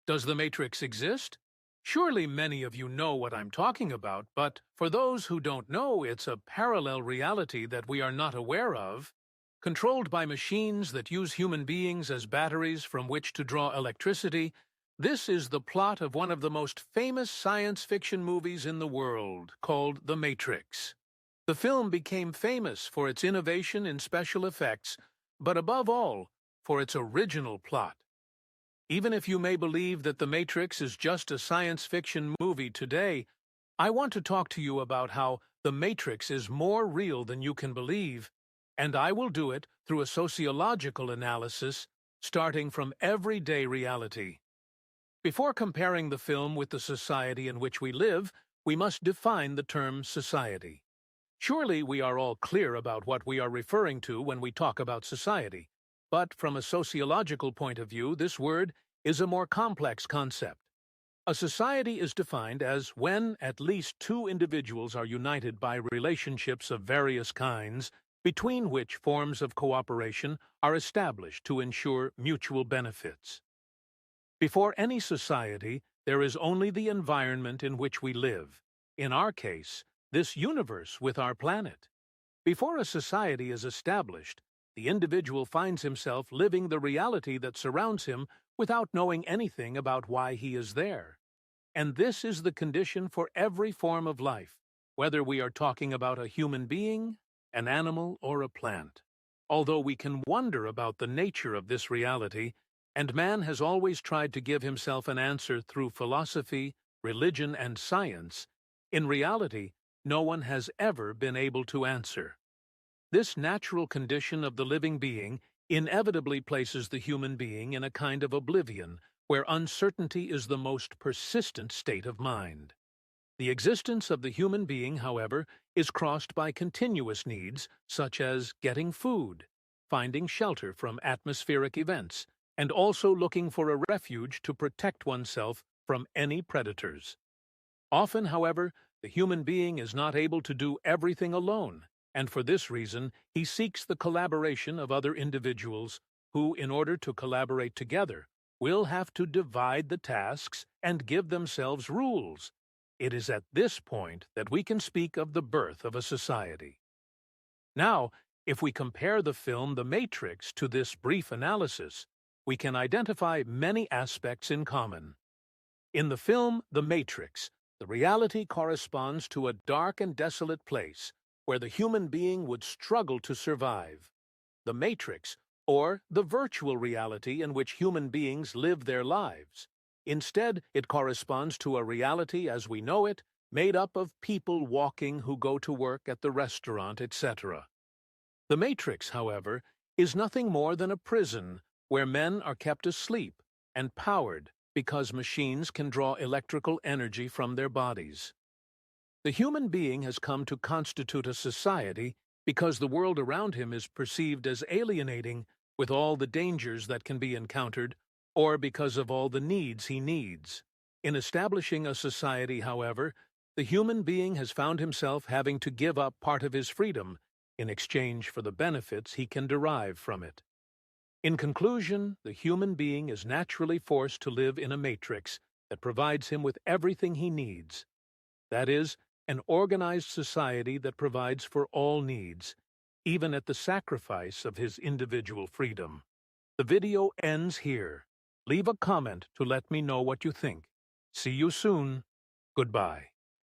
Does the Matrix exist? Surely many of you know what I'm talking about, but for those who don't know, it's a parallel reality that we are not aware of, controlled by machines that use human beings as batteries from which to draw electricity. This is the plot of one of the most famous science fiction movies in the world, called The Matrix. The film became famous for its innovation in special effects, but above all, for its original plot. Even if you may believe that The Matrix is just a science fiction movie today, I want to talk to you about how The Matrix is more real than you can believe, and I will do it through a sociological analysis, starting from everyday reality. Before comparing the film with the society in which we live, we must define the term society. Surely we are all clear about what we are referring to when we talk about society. But from a sociological point of view, this word is a more complex concept. A society is defined as when at least two individuals are united by relationships of various kinds, between which forms of cooperation are established to ensure mutual benefits. Before any society, there is only the environment in which we live. In our case, this universe with our planet. Before a society is established, the individual finds himself living the reality that surrounds him without knowing anything about why he is there. And this is the condition for every form of life, whether we are talking about a human being, an animal, or a plant. Although we can wonder about the nature of this reality, and man has always tried to give himself an answer through philosophy, religion, and science, in reality, no one has ever been able to answer. This natural condition of the living being inevitably places the human being in a kind of oblivion where uncertainty is the most persistent state of mind. The existence of the human being, however, is crossed by continuous needs such as getting food, finding shelter from atmospheric events, and also looking for a refuge to protect oneself from any predators. Often, however, the human being is not able to do everything alone, and for this reason, he seeks the collaboration of other individuals who, in order to collaborate together, will have to divide the tasks and give themselves rules. It is at this point that we can speak of the birth of a society. Now, if we compare the film The Matrix to this brief analysis, we can identify many aspects in common. In the film The Matrix, the reality corresponds to a dark and desolate place where the human being would struggle to survive. The Matrix, or the virtual reality in which human beings live their lives. Instead, it corresponds to a reality as we know it, made up of people walking who go to work at the restaurant, etc. The Matrix, however, is nothing more than a prison where men are kept asleep and powered because machines can draw electrical energy from their bodies. The human being has come to constitute a society because the world around him is perceived as alienating with all the dangers that can be encountered, or because of all the needs he needs. In establishing a society, however, the human being has found himself having to give up part of his freedom in exchange for the benefits he can derive from it. In conclusion, the human being is naturally forced to live in a matrix that provides him with everything he needs. That is, an organized society that provides for all needs, even at the sacrifice of his individual freedom. The video ends here. Leave a comment to let me know what you think. See you soon. Goodbye.